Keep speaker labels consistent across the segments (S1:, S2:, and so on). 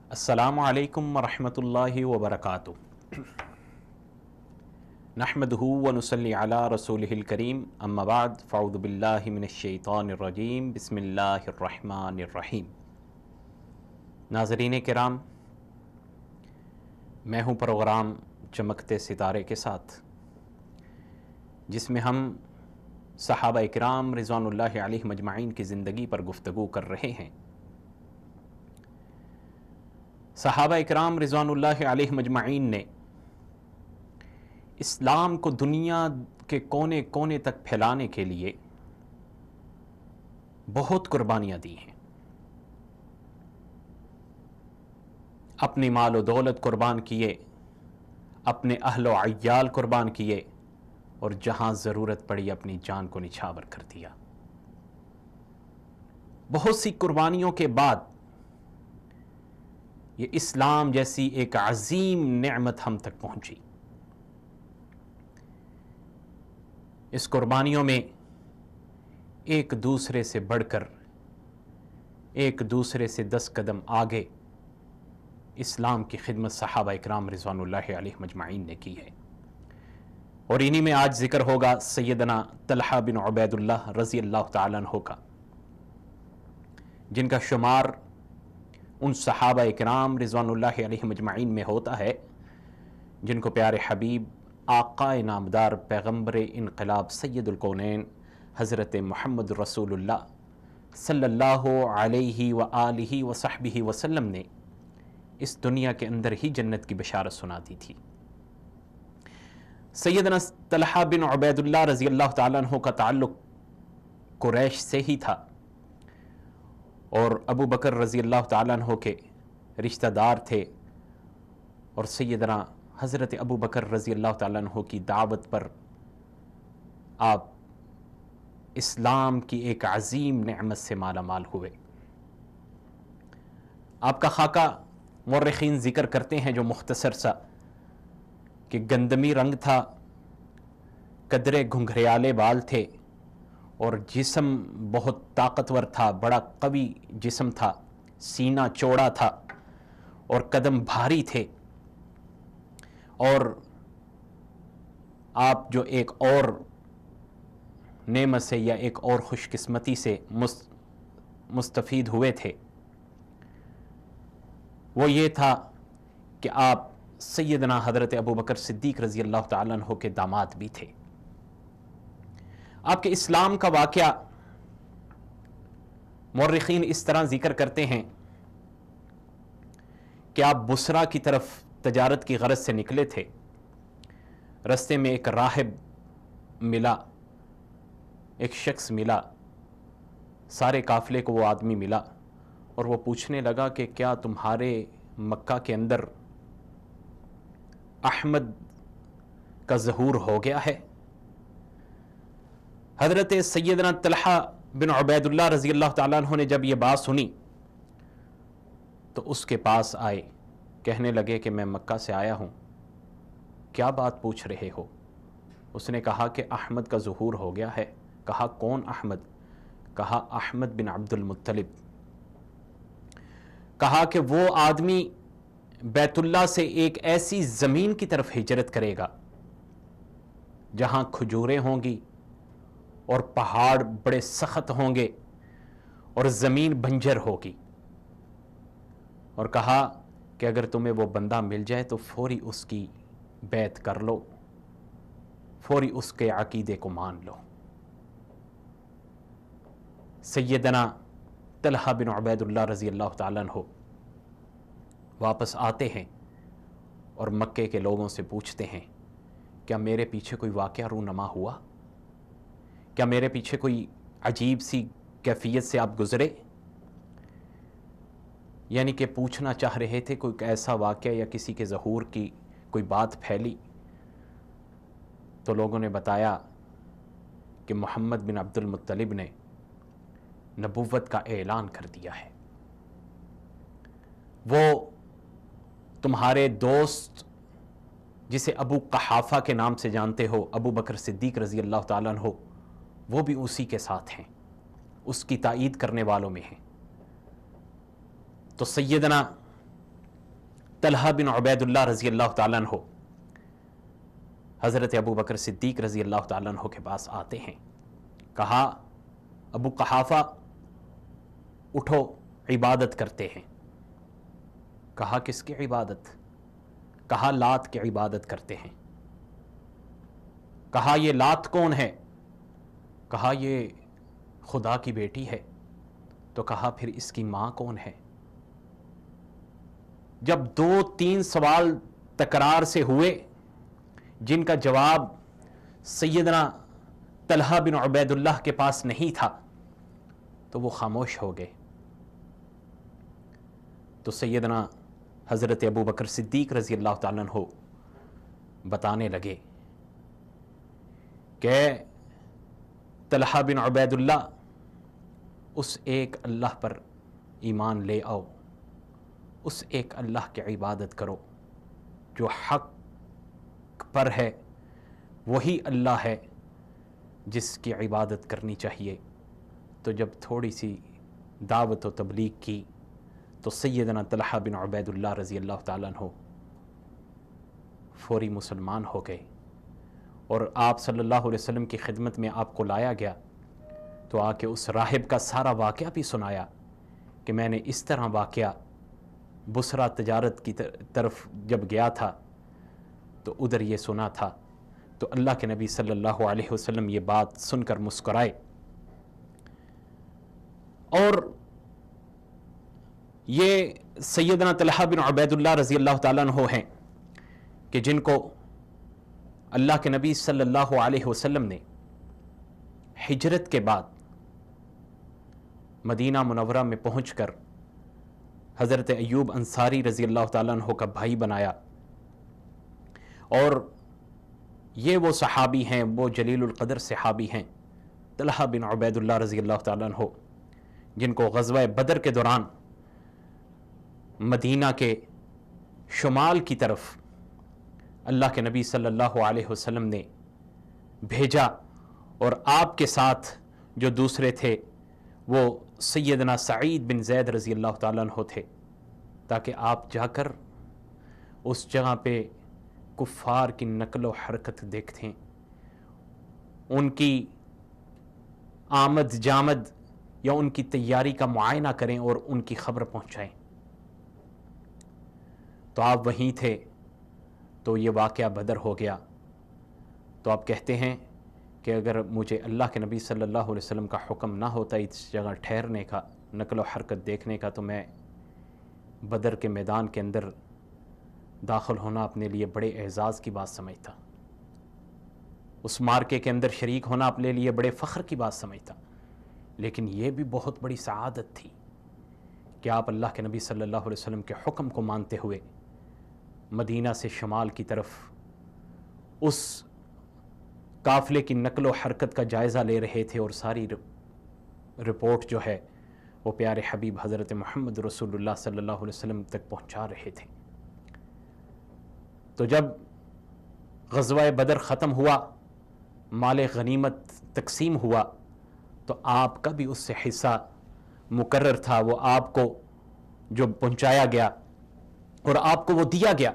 S1: अस्सलामु अलैकुम वरहमतुल्लाहि वबरकातुहू। नहमदुहू व नुसल्ली अला रसूलिहिल करीम, अम्मा बाद, फ़अऊज़ु बिल्लाहि मिनश्शैतानिर रजीम, बिस्मिल्लाहिर रहमानिर रहीम। नाज़रीन किराम, मैं हूँ प्रोग्राम चमकते सितारे के साथ, जिसमें हम सहाबा इकराम रिज़वानुल्लाहि अलैहिम अजमईन की ज़िंदगी पर गुफ्तगू कर रहे हैं। सहाबा इकराम रिज़वानुल्लाहि अलैहिम अजमईन ने इस्लाम को दुनिया के कोने कोने तक फैलाने के लिए बहुत कुर्बानियाँ दी हैं। अपनी माल व दौलत कुर्बान किए, अपने अहल व अय्याल कुर्बान किए, और जहाँ ज़रूरत पड़ी अपनी जान को निछावर कर दिया। बहुत सी कुर्बानियों के बाद ये इस्लाम जैसी एक अजीम नेमत हम तक पहुंची। इस कुर्बानियों में एक दूसरे से बढ़कर, एक दूसरे से 10 कदम आगे इस्लाम की खिदमत सहाबा इकराम रिज़वानुल्लाहि अलैहिम अजमईन ने की है। और इन्हीं में आज जिक्र होगा सैयदना तलहा बिन उबैदुल्लाह रज़ी अल्लाह तआला अन्हु का, जिनका शुमार उन सहाबा इकराम रिज़वानुल्लाहि अलैहिम अजमईन में होता है जिनको प्यारे हबीब आक़ाए नामदार पैगम्बर इनक़लाब सैयदुल कौनैन हज़रत मुहम्मद रसूलुल्लाह सल्लल्लाहु अलैहि व आलिहि व सहबिहि वसल्लम ने इस दुनिया के अंदर ही जन्नत की बशारत सुना दी थी। सैयदना तलहा बिन उबैदुल्लाह रज़ी अल्लाह तआला अन्हु का ताल्लुक़ कुरैश से ही था, और अबू बकर रज़ी अल्लाह तआला अन्हु के रिश्तेदार थे, और सैयदना हज़रत अबू बकर रज़ी अल्लाह तआला अन्हु की दावत पर आप इस्लाम की एक अजीम नेमत से माला माल हुए। आपका खाका मुर्रिखीन ज़िक्र करते हैं जो मुख्तसर सा कि गंदमी रंग था, कदरे घुंघरियाले बाल थे, और जिस्म बहुत ताकतवर था, बड़ा कवी जिस्म था, सीना चौड़ा था और कदम भारी थे। और आप जो एक और नेमत से या एक और खुशकिस्मती से मुस्तफ़ीद हुए थे, वो ये था कि आप सैयदना हज़रत अबू बकर सिद्दीक़ रज़ी अल्लाह तआला अन्हु के दामाद भी थे। आपके इस्लाम का वाक़या मुर्रिखीन इस तरह ज़िक्र करते हैं कि आप बुसरा की तरफ तजारत की गरज से निकले थे। रस्ते में एक राहिब मिला, एक शख्स मिला, सारे काफ़िले को वो आदमी मिला, और वो पूछने लगा कि क्या तुम्हारे मक्का के अंदर अहमद का ज़हूर हो गया है? हज़रत सैयदना तलहा बिन उबैदुल्लाह रज़ी अल्लाह तआला अन्हु ने जब ये बात सुनी तो उसके पास आए, कहने लगे कि मैं मक्का से आया हूँ, क्या बात पूछ रहे हो? उसने कहा कि अहमद का ज़हूर हो गया है। कहा कौन अहमद? कहा अहमद बिन अब्दुल मुत्तलिब। कहा कि वो आदमी बैतुल्लाह से एक ऐसी ज़मीन की तरफ हिजरत करेगा जहाँ खजूरें होंगी और पहाड़ बड़े सख्त होंगे और ज़मीन बंजर होगी, और कहा कि अगर तुम्हें वो बंदा मिल जाए तो फौरी उसकी बैत कर लो, फौरी उसके अकीदे को मान लो। सैयदना तलहा बिन उबैदुल्लाह रज़ी अल्लाह तआला अन्हु वापस आते हैं और मक्के के लोगों से पूछते हैं, क्या मेरे पीछे कोई वाक़या रूनमा हुआ? क्या मेरे पीछे कोई अजीब सी कैफियत से आप गुज़रे? यानी कि पूछना चाह रहे थे कोई ऐसा वाक़या या किसी के ज़हूर की कोई बात फैली। तो लोगों ने बताया कि मोहम्मद बिन अब्दुल मुत्तलिब ने नबुव्वत का ऐलान कर दिया है। वो तुम्हारे दोस्त जिसे अबू कहाफ़ा के नाम से जानते हो, अबू बकर सिद्दीक़ रज़ी अल्लाह तआला अन्हु, वो भी उसी के साथ हैं, उसकी ताईद करने वालों में हैं। तो सैयदना तलहा बिन उबैदुल्लाह रज़ी अल्लाह ताला अन्हु हज़रत अबू बकर सिद्दीक रज़ी अल्लाह ताला अन्हु के पास आते हैं। कहा, अबू कहाफ़ा उठो, इबादत करते हैं। कहा, किसकी इबादत? कहा, लात की इबादत करते हैं। कहा, ये लात कौन है? कहा, ये खुदा की बेटी है। तो कहा, फिर इसकी माँ कौन है? जब 2-3 सवाल तकरार से हुए जिनका जवाब सैयदना तलहा बिन उबैदुल्लाह के पास नहीं था, तो वो खामोश हो गए। तो सैयदना हज़रत अबू बकर सिद्दीक रज़ी अल्लाह ताला अन्हु बताने लगे कि तलहा बिन उबैदुल्लाह, उस एक अल्लाह पर ईमान ले आओ, उस एक अल्लाह की इबादत करो जो हक पर है, वही अल्लाह है जिसकी इबादत करनी चाहिए। तो जब थोड़ी सी दावत व तबलीग की तो सैयदना तलहा बिन उबैदुल्लाह रज़ी अल्लाह ताला अन्हु फौरी मुसलमान हो गए और आप सल्लल्लाहु अलैहि वसल्लम की खिदमत में आपको लाया गया। तो आके उस राहिब का सारा वाक़या भी सुनाया कि मैंने इस तरह वाक़या बुसरा तजारत की तरफ जब गया था तो उधर ये सुना था। तो अल्लाह के नबी सल्लल्लाहु अलैहि वसल्लम ये बात सुनकर मुस्कुराए और ये सैयदना तलहा बिन उबैदुल्लाह रज़ी अल्लाह ताला अन्हु हैं कि जिनको अल्लाह के नबी सल्लल्लाहु अलैहि वसल्लम ने हिजरत के बाद मदीना मुनव्वरा में पहुंचकर हज़रत अय्यूब अंसारी रज़ी अल्लाह ताला अन्हु का भाई बनाया। और ये वो सहाबी हैं, वो जलीलुल क़द्र सहाबी हैं तलहा बिन उबैदुल्लाह रज़ी अल्लाह ताला अन्हु, जिनको ग़ज़वा बदर के दौरान मदीना के शुमाल की तरफ अल्लाह के नबी सल्लल्लाहु अलैहि वसल्लम ने भेजा और आपके साथ जो दूसरे थे वो सैयदना सईद बिन ज़ैद रज़ी अल्लाह ताला अन्हु थे, ताकि आप जाकर उस जगह पे कुफ़ार की नकलो हरकत देखते, उनकी आमद जामद या उनकी तैयारी का मुआयना करें और उनकी खबर पहुँचाएँ। तो आप वहीं थे, तो ये वाक़या बदर हो गया। तो आप कहते हैं कि अगर मुझे अल्लाह के नबी सल्लल्लाहु अलैहि वसल्लम का हुक्म ना होता इस जगह ठहरने का, नकल व हरकत देखने का, तो मैं बदर के मैदान के अंदर दाखिल होना अपने लिए बड़े एज़ाज़ की बात समझता, उस मार्के के अंदर शरीक होना अपने लिए बड़े फ़ख्र की बात समझता। लेकिन ये भी बहुत बड़ी सआदत थी कि आप अल्लाह के नबी सल्लल्लाहु अलैहि वसल्लम के हुक्म को मानते हुए मदीना से शमाल की तरफ उस काफ़िले की नकलो हरकत का जायज़ा ले रहे थे और सारी रिपोर्ट जो है वो प्यारे हबीब हज़रत मोहम्मद रसूलुल्लाह सल्लल्लाहु अलैहि वसल्लम तक पहुँचा रहे थे। तो जब ग़ज़वा बदर ख़त्म हुआ, माल गनीमत तकसीम हुआ, तो आपका भी उससे हिस्सा मुकर्रर था, वो आपको जो पहुँचाया गया और आपको वो दिया गया।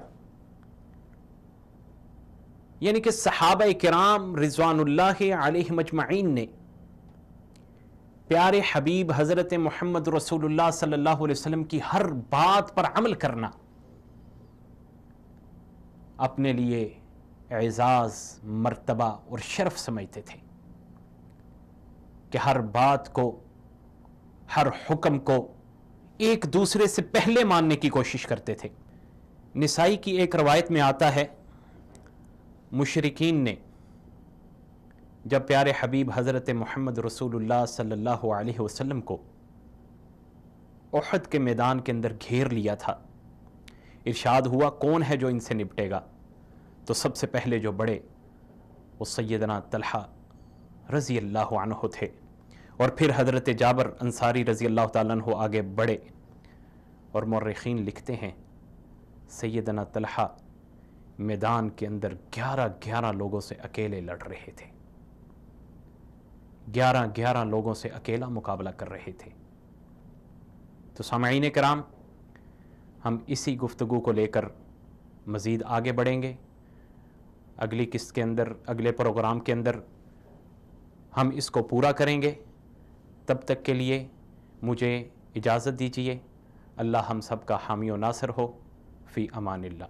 S1: यानी कि सहाबा किराम रिज़वानुल्लाहि अलैहिम अजमईन ने प्यारे हबीब हज़रत मोहम्मद रसूलुल्लाह सल्लल्लाहु अलैहि वसल्लम की हर बात पर अमल करना अपने लिए एज़ाज़, मर्तबा और शर्फ समझते थे कि हर बात को, हर हुक्म को एक दूसरे से पहले मानने की कोशिश करते थे। निसाई की एक रवायत में आता है, मुशरिकीन ने जब प्यारे हबीब हज़रत मोहम्मद रसूलुल्लाह सल्लल्लाहु अलैहि वसल्लम को उहद के मैदान के अंदर घेर लिया था, इरशाद हुआ कौन है जो इनसे निपटेगा। तो सबसे पहले जो बढ़े वो सैयदना तलहा रज़ी अल्लाह अन्हु थे और फिर हज़रत जाबर अंसारी रज़ी अल्लाह ताला अन्हु आगे बढ़े। और मुर्रिखीन लिखते हैं सैयदना तलहा मैदान के अंदर 11 लोगों से अकेले लड़ रहे थे, 11 लोगों से अकेला मुकाबला कर रहे थे। तो सामईन कराम, ہم اسی گفتگو کو لے کر مزید آگے بڑھیں گے. اگلی قسط کے اندر، اگلے پروگرام کے اندر ہم اس کو پورا کریں گے. تب تک کے لیے مجھے اجازت دیجیے. اللہ ہم سب کا حامی و ناصر ہو. فی امان اللہ.